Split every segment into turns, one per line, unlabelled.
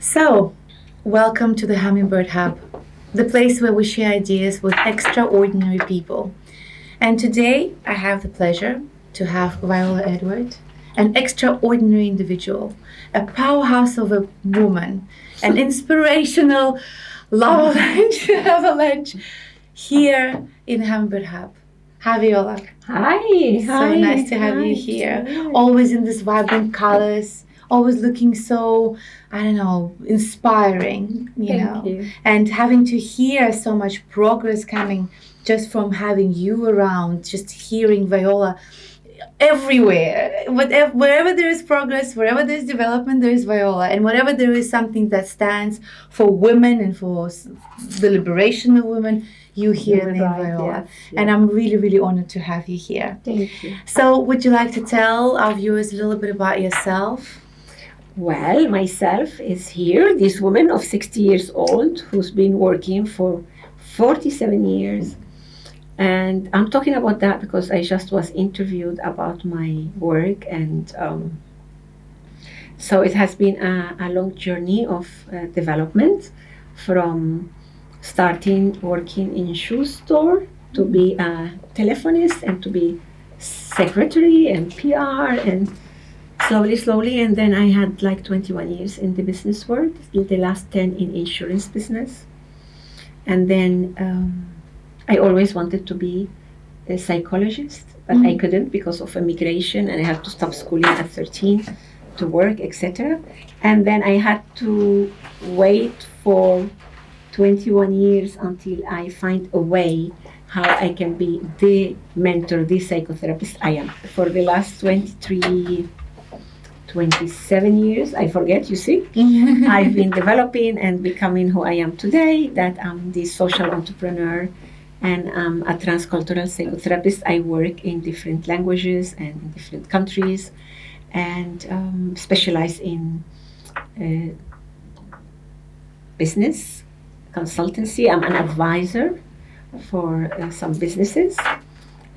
So, welcome to the Humminbird Hub, the place where we share ideas with extraordinary people. And today I have the pleasure to have Viola Edward, an extraordinary individual, a powerhouse of a woman, an inspirational love avalanche here in Humminbird Hub. Hi, Viola.
Hi.
So nice to have you here. Always in this vibrant colors, always looking so, inspiring,
Thank you.
and having to hear so much progress coming just from having you around, just hearing Viola everywhere. Wherever there is progress, wherever there is development, there is Viola. And wherever there is something that stands for women and for the liberation of women, you hear the name Viola.
Yes.
And I'm really, really honored to have you here.
Thank you.
So, would you like to tell our viewers a little bit about yourself?
Well, myself is here, this woman of 60 years old who's been working for 47 years. And I'm talking about that because I just was interviewed about my work. And so it has been a long journey of development from starting working in shoe store to be a telephonist and to be secretary and PR and slowly, and then I had like 21 years in the business world, the last 10 in insurance business. And then I always wanted to be a psychologist, but I couldn't because of immigration, and I had to stop schooling at 13 to work, etc. And then I had to wait for 21 years until I find a way how I can be the mentor, the psychotherapist I am. For the last 27 years, I forget, you see, I've been developing and becoming who I am today, that I'm the social entrepreneur and I'm a transcultural psychotherapist. I work in different languages and in different countries and specialize in business consultancy. I'm an advisor for some businesses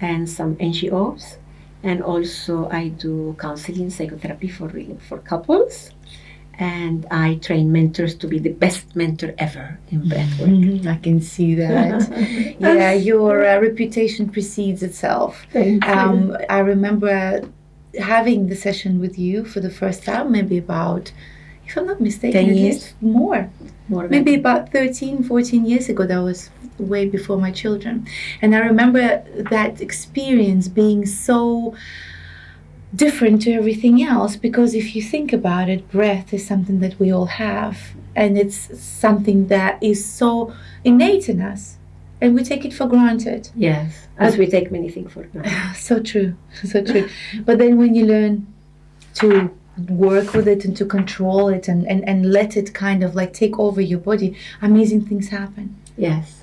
and some NGOs. And also I do counseling, psychotherapy for couples. And I train mentors to be the best mentor ever in breathwork.
I can see that. Yeah, your reputation precedes itself.
Thank you.
I remember having the session with you for the first time, maybe about, if I'm not mistaken,
10
at
years?
least more. Maybe
than
about 13, 14 years ago. That was way before my children. And I remember that experience being so different to everything else, because if you think about it, breath is something that we all have, and it's something that is so innate in us, and we take it for granted.
Yes, as we take many things for granted.
So true. But then when you learn to work with it and to control it and let it kind of like take over your body, amazing things happen.
Yes.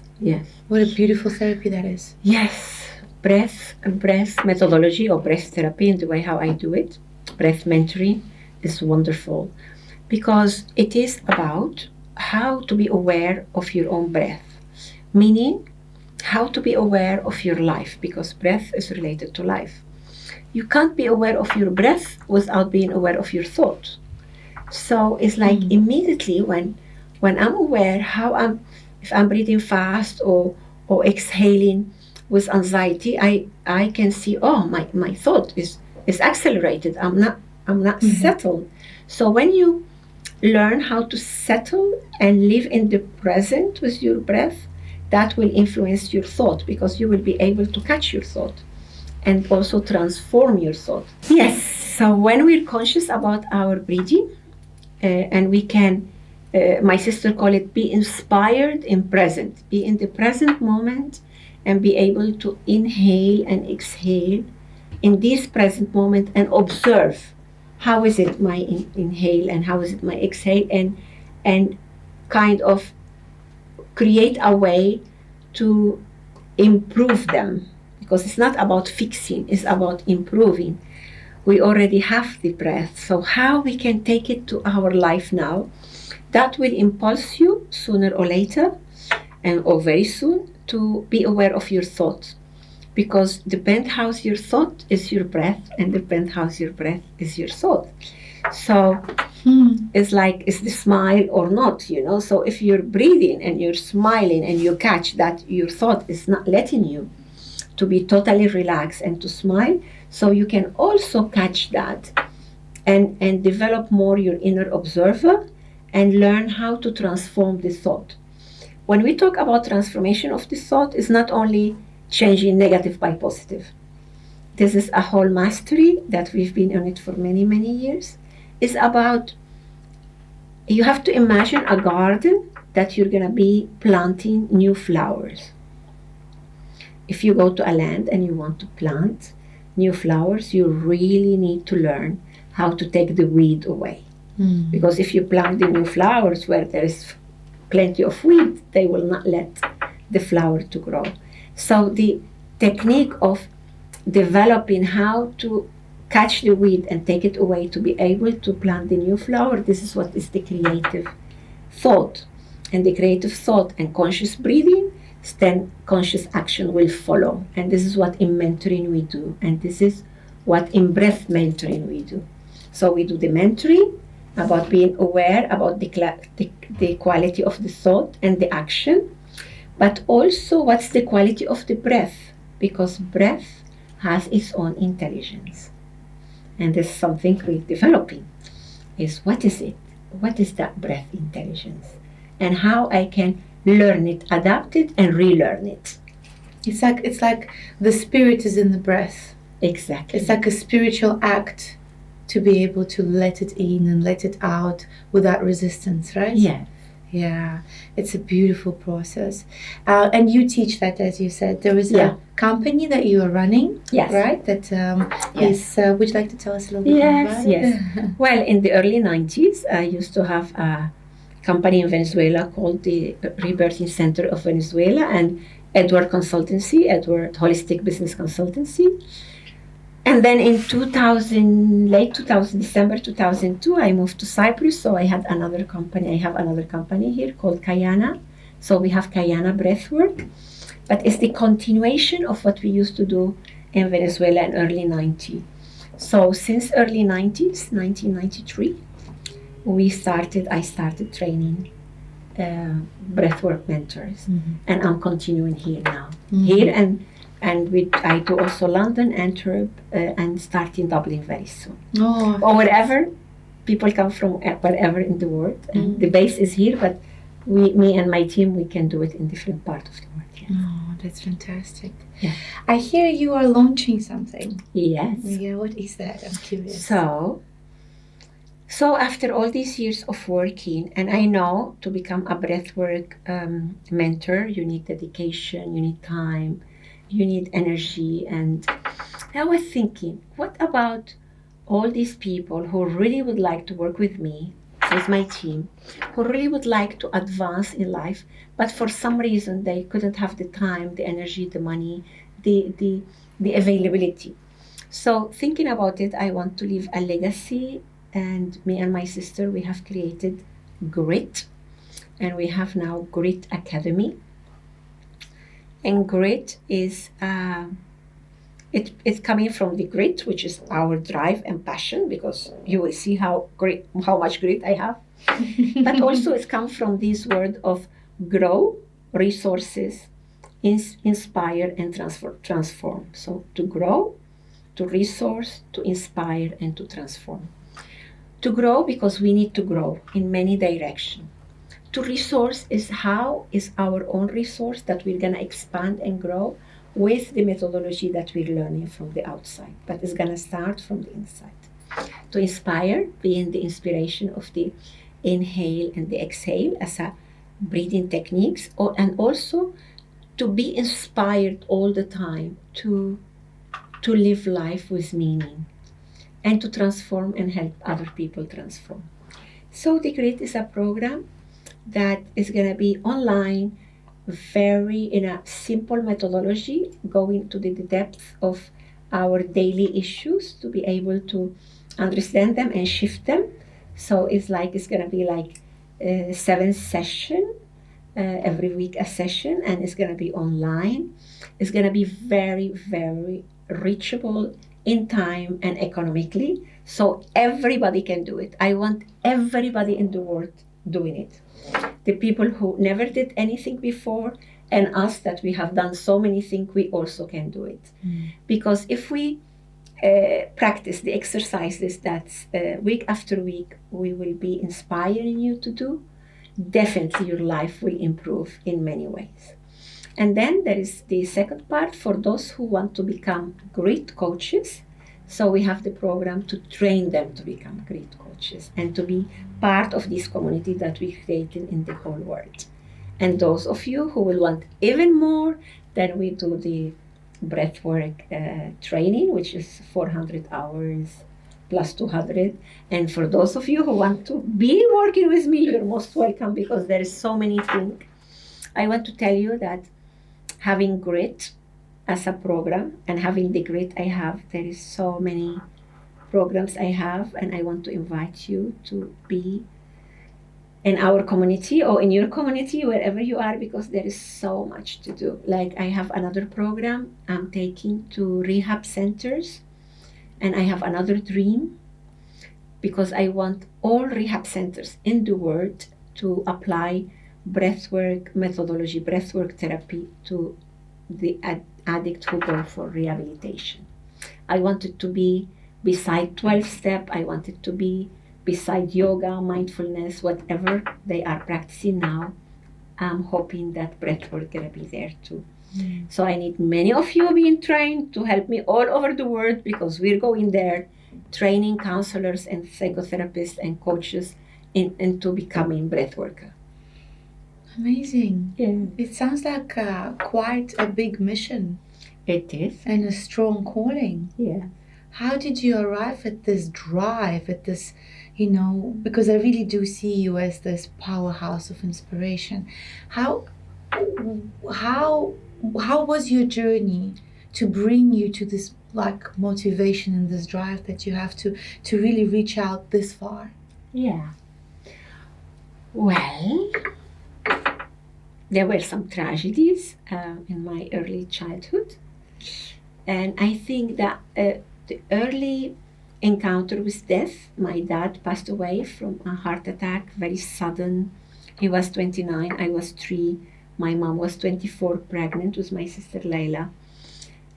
What a beautiful therapy that is.
Yes. Breath methodology or breath therapy, and the way how I do it, breath mentoring, is wonderful because it is about how to be aware of your own breath, meaning how to be aware of your life, because breath is related to life. You can't be aware of your breath without being aware of your thought. So it's like immediately when I'm aware if I'm breathing fast or exhaling with anxiety, I can see, my thought is accelerated. I'm not settled. So when you learn how to settle and live in the present with your breath, that will influence your thought, because you will be able to catch your thought and also transform your thought. Yes, so when we're conscious about our breathing, and we can, my sister call it, be inspired in present, be in the present moment, and be able to inhale and exhale in this present moment and observe how is it my inhale and how is it my exhale, and kind of create a way to improve them, because it's not about fixing, it's about improving. We already have the breath, so how we can take it to our life now, that will impulse you sooner or later, or very soon, to be aware of your thoughts, because the penthouse your thought is your breath, and the penthouse your breath is your thought. So It's like, is the smile or not, you know? So if you're breathing and you're smiling and you catch that your thought is not letting you to be totally relaxed and to smile, so you can also catch that and develop more your inner observer and learn how to transform the thought. When we talk about transformation of the thought, it's not only changing negative by positive. This is a whole mastery that we've been on it for many, many years. It's about, you have to imagine a garden that you're going to be planting new flowers. If you go to a land and you want to plant new flowers, you really need to learn how to take the weed away. Because if you plant the new flowers where there is plenty of weed, they will not let the flower to grow. So the technique of developing how to catch the weed and take it away to be able to plant the new flower, this is what is the creative thought. And the creative thought and conscious breathing, then conscious action will follow. And this is what in mentoring we do. And this is what in breath mentoring we do. So we do the mentoring about being aware about the quality of the thought and the action, but also what's the quality of the breath, because breath has its own intelligence. And there's something we're developing, is what is it? What is that breath intelligence? And how I can learn it, adapt it, and relearn it.
It's like the spirit is in the breath.
Exactly.
It's like a spiritual act to be able to let it in and let it out without resistance, right?
Yeah.
Yeah, it's a beautiful process. And you teach that, as you said. There is a company that you are running,
yes,
right? That is, would you like to tell us a little bit more about it?
Yes. Well, in the early 90s, I used to have a company in Venezuela called the Rebirthing Center of Venezuela and Edward Consultancy, Edward Holistic Business Consultancy. And then in late 2000, December 2002, I moved to Cyprus. So I had another company. I have another company here called KAYANA. So we have KAYANA Breathwork. But it's the continuation of what we used to do in Venezuela in early 90s. So since early 90s, 1993, I started training breathwork mentors. And I'm continuing here now. Here I do also London, Antwerp, and starting Dublin very soon. Or wherever people come from, wherever in the world. And the base is here, but me and my team, we can do it in different parts of the world. Yes.
Oh, that's fantastic.
Yeah.
I hear you are launching something.
Yes.
Yeah, what is that? I'm curious.
So after all these years of working, and I know to become a breathwork mentor, you need dedication, you need time, you need energy. And I was thinking, what about all these people who really would like to work with me, with my team, who really would like to advance in life, but for some reason they couldn't have the time, the energy, the money, the availability. So thinking about it, I want to leave a legacy. And me and my sister, we have created Grit. And we have now Grit Academy. And grit is it's coming from the grit, which is our drive and passion, because you will see how much grit I have. But also it's come from this word of grow, resources, inspire, and transform. So to grow, to resource, to inspire, and to transform. To grow because we need to grow in many directions. To resource is how is our own resource that we're going to expand and grow with the methodology that we're learning from the outside, but it's going to start from the inside. To inspire, being the inspiration of the inhale and the exhale as a breathing techniques, and also to be inspired all the time to live life with meaning and to transform and help other people transform. So the Grit is a program that is going to be online, very in a simple methodology, going to the depth of our daily issues to be able to understand them and shift them. So it's going to be like 7 sessions, every week a session, and it's going to be online. It's going to be very, very reachable, in time and economically, so everybody can do it. I want everybody in the world doing it. The people who never did anything before, and us that we have done so many things, we also can do it. Because if we practice the exercises that week after week we will be inspiring you to do, definitely your life will improve in many ways. And then there is the second part for those who want to become great coaches. So we have the program to train them to become great coaches and to be part of this community that we created in the whole world. And those of you who will want even more, then we do the Breathwork training, which is 400 hours plus 200. And for those of you who want to be working with me, you're most welcome, because there is so many things. I want to tell you that having grit as a program and having the grit I have, there is so many programs I have, and I want to invite you to be in our community or in your community, wherever you are, because there is so much to do. Like I have another program I'm taking to rehab centers, and I have another dream, because I want all rehab centers in the world to apply breathwork methodology, breathwork therapy to the addict who go for rehabilitation. I want it to be beside 12-step. I want it to be beside yoga, mindfulness, whatever they are practicing now. I'm hoping that breathwork gonna be there too. So I need many of you being trained to help me all over the world, because we're going there training counselors and psychotherapists and coaches into becoming breathworker.
Amazing.
Yeah.
It sounds like quite a big mission.
It is.
And a strong calling.
Yeah.
How did you arrive at this drive, at this, because I really do see you as this powerhouse of inspiration. How was your journey to bring you to this motivation and this drive that you have to really reach out this far?
Yeah. Well, there were some tragedies in my early childhood, and I think that the early encounter with death, my dad passed away from a heart attack, very sudden. He was 29, I was 3. My mom was 24, pregnant with my sister Layla.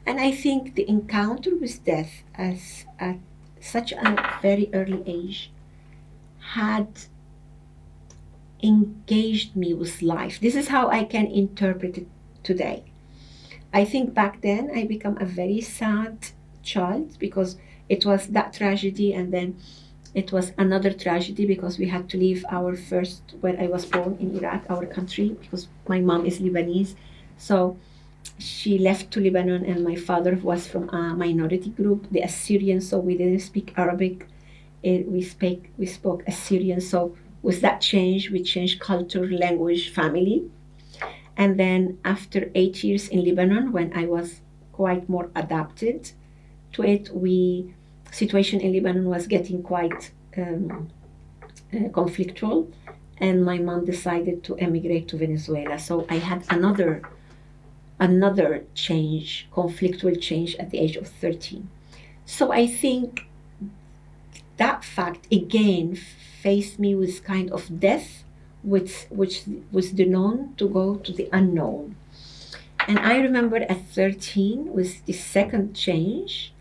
And I think the encounter with death at such a very early age had engaged me with life. This is how I can interpret it today. I think back then I became a very sad child, because it was that tragedy, and then it was another tragedy because we had to leave our first, where I was born in Iraq, our country, because my mom is Lebanese. So she left to Lebanon, and my father was from a minority group, the Assyrians, so we didn't speak Arabic. We spoke Assyrian. So with that change, we changed culture, language, family. And then after 8 years in Lebanon, when I was quite more adapted to it, situation in Lebanon was getting quite conflictual, and my mom decided to emigrate to Venezuela. So I had another change, conflictual change at the age of 13. So I think that fact again faced me with kind of death, which was the known to go to the unknown. And I remember at 13, with the second change,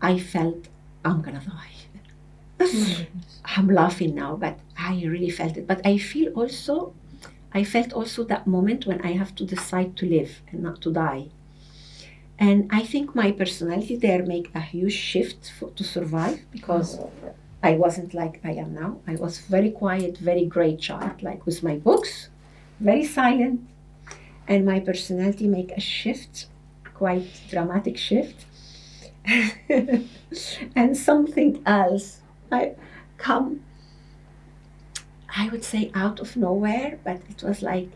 I felt I'm gonna die. I'm laughing now, but I really felt it. But I felt also that moment when I have to decide to live and not to die. And I think my personality there made a huge shift to survive, because I wasn't like I am now. I was very quiet, very great child, like with my books, very silent. And my personality made a shift, quite dramatic shift. And something else, I would say out of nowhere, but it was like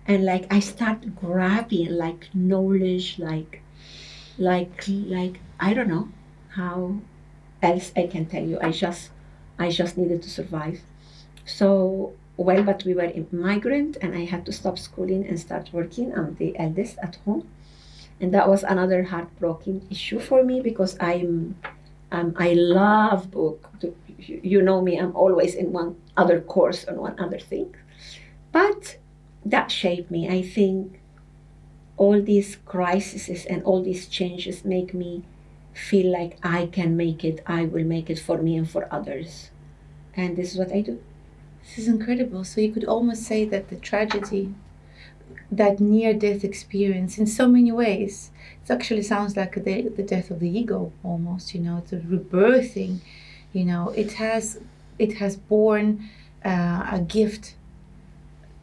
I started grabbing like knowledge, like I don't know how else I can tell you. I just needed to survive. So but we were immigrant, and I had to stop schooling and start working. I'm the eldest at home, and that was another heartbreaking issue for me, because I'm I love book. You know me, I'm always in one other course on one other thing. But that shaped me. I think all these crises and all these changes make me feel like I can make it. I will make it for me and for others. And this is what I do.
This is incredible. So you could almost say that the tragedy, that near-death experience, in so many ways, it actually sounds like the death of the ego almost. It's a rebirthing. It has borne a gift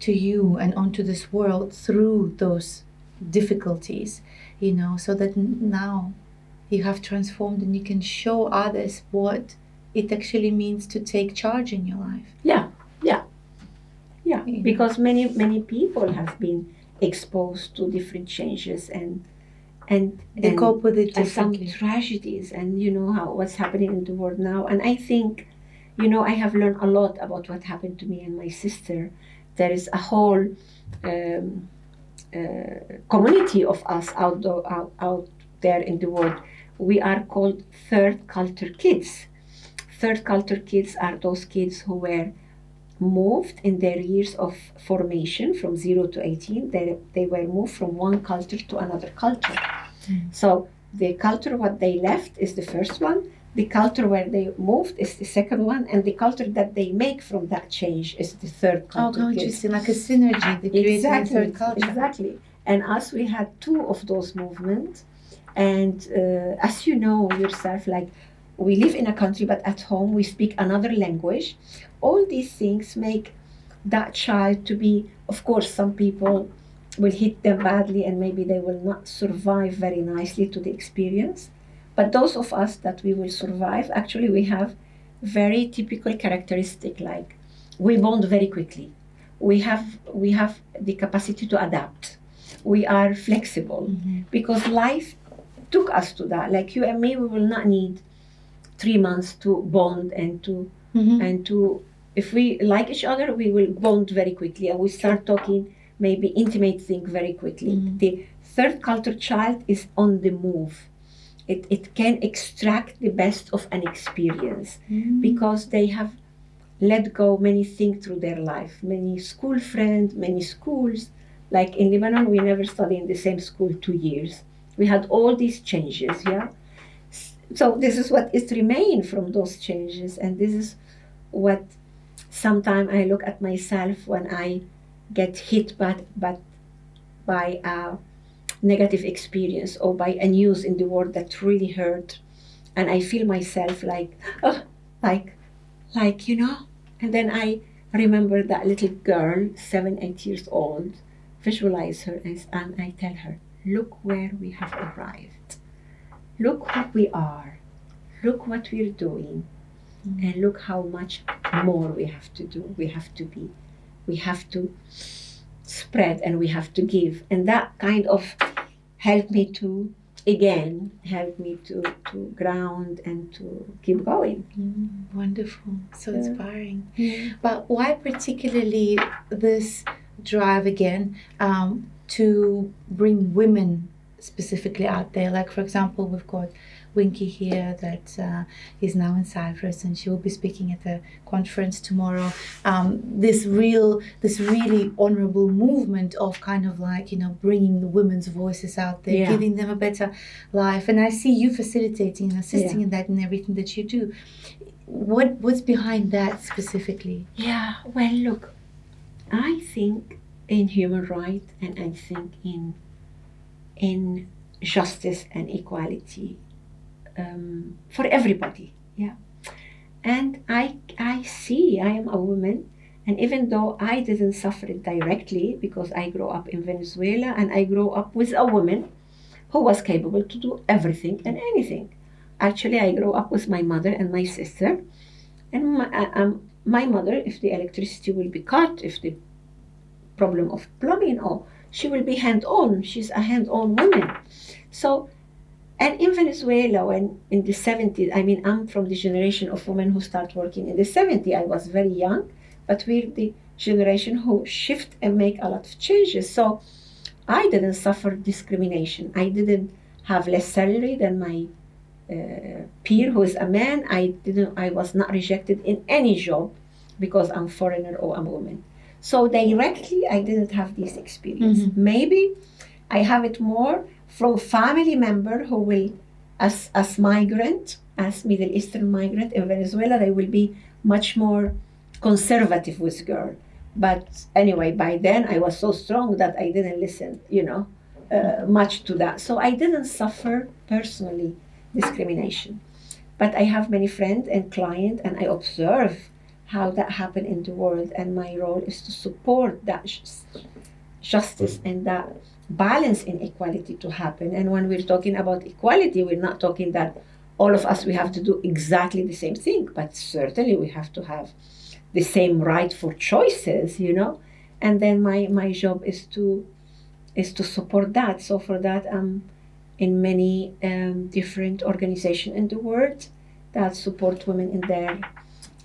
to you and onto this world through those difficulties. So that now you have transformed and you can show others what it actually means to take charge in your life.
Yeah, because many people have been exposed to different changes and
they cope with it
and some
differently.
tragedies, and what's happening in the world now. And I think, I have learned a lot about what happened to me and my sister. There is a whole community of us out there in the world. We are called third culture kids. Third culture kids are those kids who were moved in their years of formation from 0 to 18. They were moved from one culture to another culture. So the culture what they left is the first one, the culture where they moved is the second one, and the culture that they make from that change is the third culture.
Oh, interesting, like a synergy, the creating a third culture.
Exactly. And us, we had two of those movements. And as you know yourself, like, we live in a country, but at home we speak another language. All these things make that child to be, of course, some people will hit them badly and maybe they will not survive very nicely to the experience. But those of us that we will survive, actually we have very typical characteristic, like we bond very quickly. We have the capacity to adapt. We are flexible because life took us to that. Like you and me, we will not need 3 months to bond and to if we like each other, we will bond very quickly and we start talking maybe intimate things very quickly. The third culture child is on the move. It can extract the best of an experience because they have let go many things through their life. Many school friends, many schools. Like in Lebanon, we never studied in the same school 2 years. We had all these changes, So this is what is remained from those changes, and this is what sometimes I look at myself when I get hit by a negative experience or by a news in the world that really hurt, and I feel myself like and then I remember that little girl, 7-8 years old, visualize her and I tell her, look where we have arrived. Look what we are. Look what we're doing. And look how much more we have to do. We have to be. We have to spread and we have to give. And that kind of helped me to ground and to keep going.
Wonderful. So inspiring. But why particularly this drive again to bring women specifically out there? Like, for example, we've got Winky here that is now in Cyprus, and she will be speaking at a conference tomorrow. This really honorable movement of kind of like, bringing the women's voices out there, giving them a better life. And I see you facilitating and assisting in that in everything that you do. What's behind that specifically?
Yeah, well, look, I think in human rights, and I think in justice and equality for everybody, and I see I am a woman, and even though I didn't suffer it directly because I grew up in Venezuela and I grew up with a woman who was capable to do everything and anything. Actually, I grew up with my mother and my sister, and my mother, if the electricity will be cut, if the problem of plumbing, or she will be hand-on. She's a hand-on woman. So, and in Venezuela, when in the 70s, I mean, I'm from the generation of women who start working in the 70s. I was very young, but we're the generation who shift and make a lot of changes. So I didn't suffer discrimination. I didn't have less salary than my peer who is a man, I was not rejected in any job because I'm foreigner or I'm a woman. So directly, I didn't have this experience. Maybe I have it more from family member who will, as migrant, as Middle Eastern migrant in Venezuela, they will be much more conservative with girl. But anyway, by then I was so strong that I didn't listen, much to that. So I didn't suffer personally discrimination. But I have many friends and clients, and I observe how that happened in the world, and my role is to support that justice and that balance in equality to happen. And when we're talking about equality, we're not talking that all of us we have to do exactly the same thing, but certainly we have to have the same right for choices, And then my job is to support that. So for that, I'm in many different organizations in the world that support women in their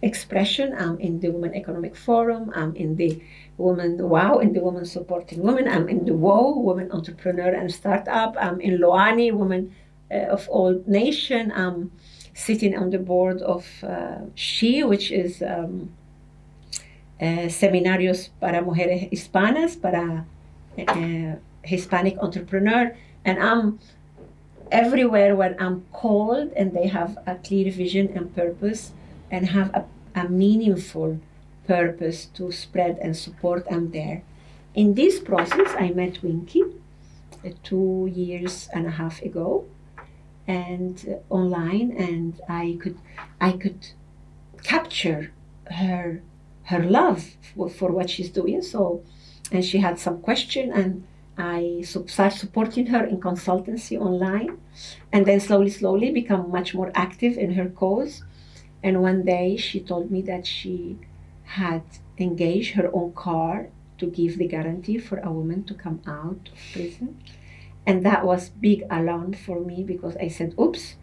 expression. I'm in the Women Economic Forum. I'm in the Women Wow, in the Women Supporting Women. I'm in the WOW, Women Entrepreneur and Startup. I'm in Loani, Women of All Nation. I'm sitting on the board of SHE, which is Seminarios para Mujeres Hispanas, para Hispanic Entrepreneur. And I'm everywhere when I'm called and they have a clear vision and purpose and have a meaningful purpose to spread and support, I'm there. In this process, I met Winky 2.5 years ago, and online, and I could capture her love for what she's doing. So, and she had some question, and I started supporting her in consultancy online, and then slowly become much more active in her cause. And one day she told me that she had engaged her own car to give the guarantee for a woman to come out of prison. And that was big alarm for me, because I said, oops,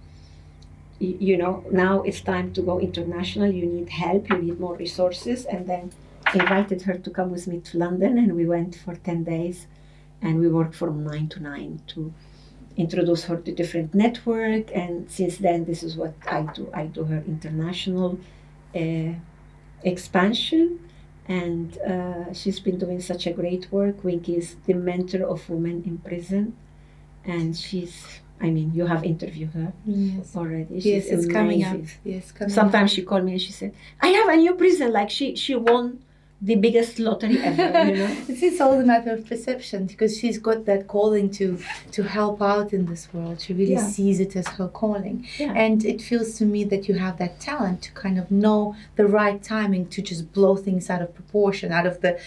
now it's time to go international. You need help, you need more resources. And then invited her to come with me to London, and we went for 10 days. And we worked from 9 to 9 to introduce her to different network. And since then, this is what I do. I do her international expansion. And she's been doing such a great work. Winky is the mentor of women in prison. And you have interviewed her already.
Yes, it's
amazing.
coming up. Yes,
Sometimes she called me and she said, I have a new prison. Like she won the biggest lottery ever,
It's all a matter of perception, because she's got that calling to help out in this world. She really sees it as her calling.
Yeah.
And it feels to me that you have that talent to kind of know the right timing to just blow things out of proportion, out of the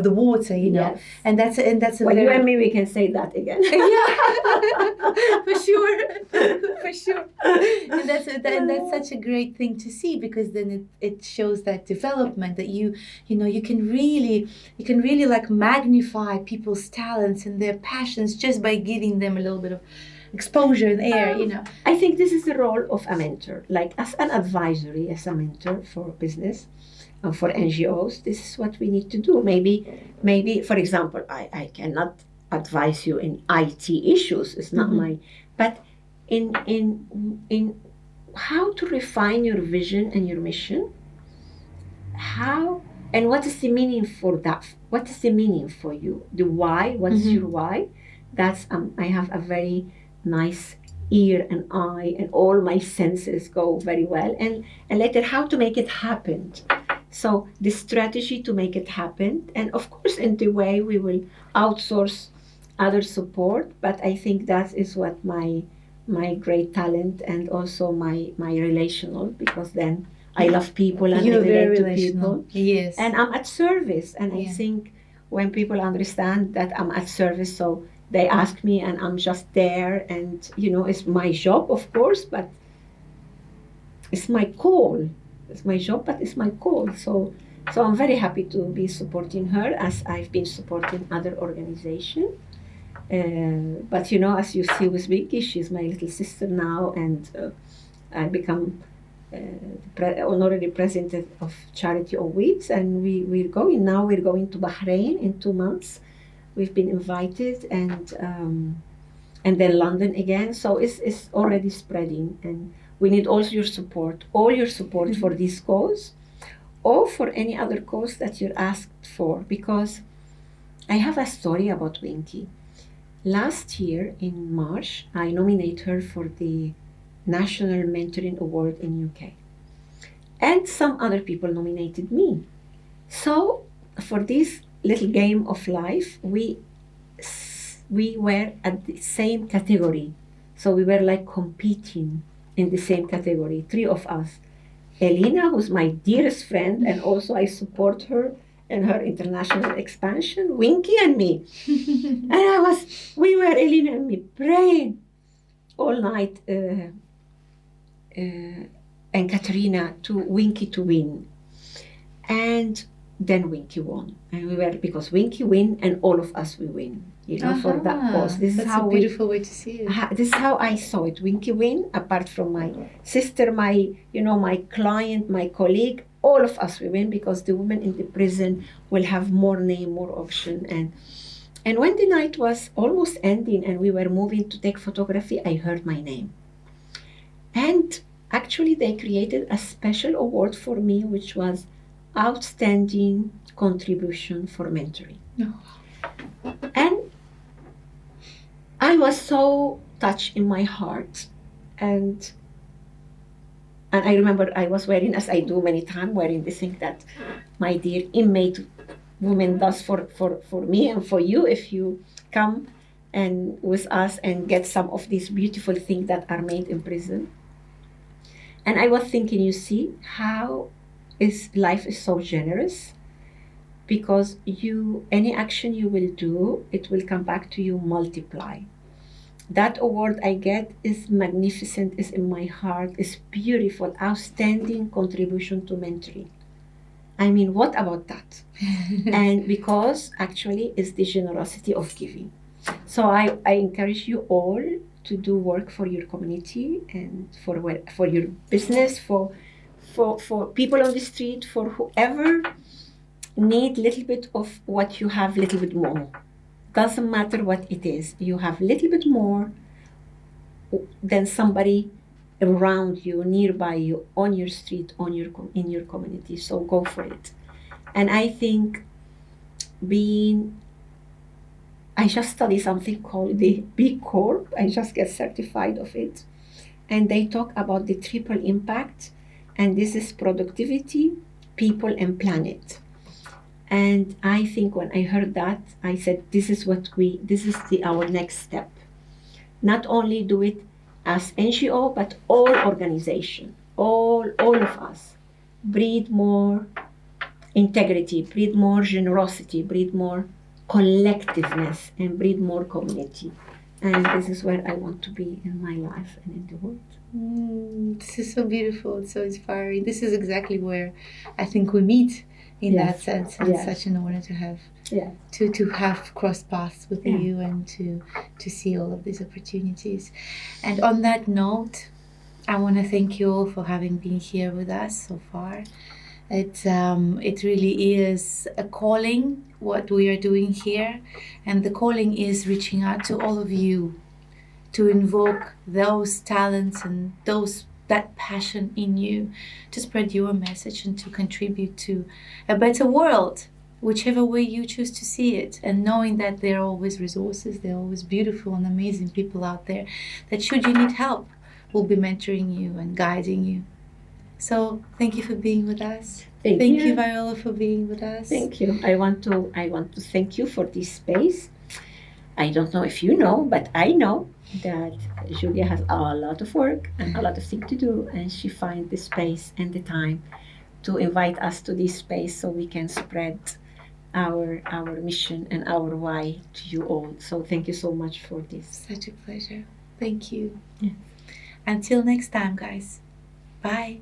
water,
Yes.
And that's a
Well,
very...
you and me, we can say that again.
For sure. And that's such a great thing to see, because then it shows that development, that you can really like magnify people's talents and their passions just by giving them a little bit of exposure in the air,
I think this is the role of a mentor, like as an advisory, as a mentor for business and for NGOs. This is what we need to do. Maybe for example, I cannot advise you in IT issues. It's not but in how to refine your vision and your mission, and what is the meaning for that? What is the meaning for you? The why? What is your why? That's I have a very nice ear and eye, and all my senses go very well. And later, how to make it happen. So the strategy to make it happen, and of course, in the way we will outsource other support. But I think that is what my great talent, and also my relational, because then I love people and I relate to people.
Yes.
And I'm at service. And I think when people understand that I'm at service, so they ask me and I'm just there, and it's my job, of course, but it's my call. It's my job, but it's my call. So I'm very happy to be supporting her, as I've been supporting other organizations. But as you see with Vicky, she's my little sister now, and I become honorary president of Charity on Wheels, and we're going to Bahrain in 2 months. We've been invited, and and then London again. So it's already spreading, and we need also your support, all your support for this cause, or for any other cause that you're asked for, because I have a story about Winky. Last year in March, I nominated her for the National Mentoring Award in UK. And some other people nominated me. So for this little game of life, we were at the same category. So we were like competing in the same category, three of us. Elena, who's my dearest friend, and also I support her in her international expansion, Winky and me. And we were, Elena and me, praying all night, and Katerina to Winky to win. And then Winky won. And we were, because Winky win and all of us we win. For that cause.
That's a beautiful way to see it.
This is how I saw it. Winky win, apart from my sister, my client, my colleague, all of us we win, because the women in the prison will have more name, more option. And when the night was almost ending and we were moving to take photography, I heard my name. And actually they created a special award for me, which was Outstanding Contribution for Mentoring. And I was so touched in my heart, and I remember I was wearing, as I do many times, wearing the thing that my dear inmate woman does for me and for you if you come and with us and get some of these beautiful things that are made in prison. And I was thinking, you see how life is so generous, because any action you will do, it will come back to you multiply. That award I get is magnificent, is in my heart, is beautiful, outstanding contribution to mentoring. I mean, what about that? And because actually it's the generosity of giving. So I encourage you all to do work for your community and for your business, for people on the street, for whoever need little bit of what you have, little bit more. Doesn't matter what it is. You have a little bit more than somebody around you, nearby you, on your street, in your community. So go for it. And I think I just studied something called the B Corp. I just get certified of it. And they talk about the triple impact. And this is productivity, people, and planet. And I think when I heard that, I said, this is our next step. Not only do it as NGO, but all organization, all of us, breed more integrity, breed more generosity, breed more collectiveness, and breed more community. And this is where I want to be in my life and in the world.
This is so beautiful. It's so inspiring. This is exactly where I think we meet in that sense. And it's such an honor to have to have crossed paths with you and to see all of these opportunities. And on that note, I want to thank you all for having been here with us so far. It really is a calling, what we are doing here, and the calling is reaching out to all of you to invoke those talents and that passion in you to spread your message and to contribute to a better world, whichever way you choose to see it, and knowing that there are always resources, there are always beautiful and amazing people out there that, should you need help, will be mentoring you and guiding you. So thank you for being with us. Thank you, Viola, for being with us.
Thank you. I want to thank you for this space. I don't know if you know, but I know that Julia has a lot of work and a lot of things to do, and she finds the space and the time to invite us to this space so we can spread our mission and our why to you all. So thank you so much for this.
Such a pleasure. Thank you. Yeah. Until next time, guys. Bye.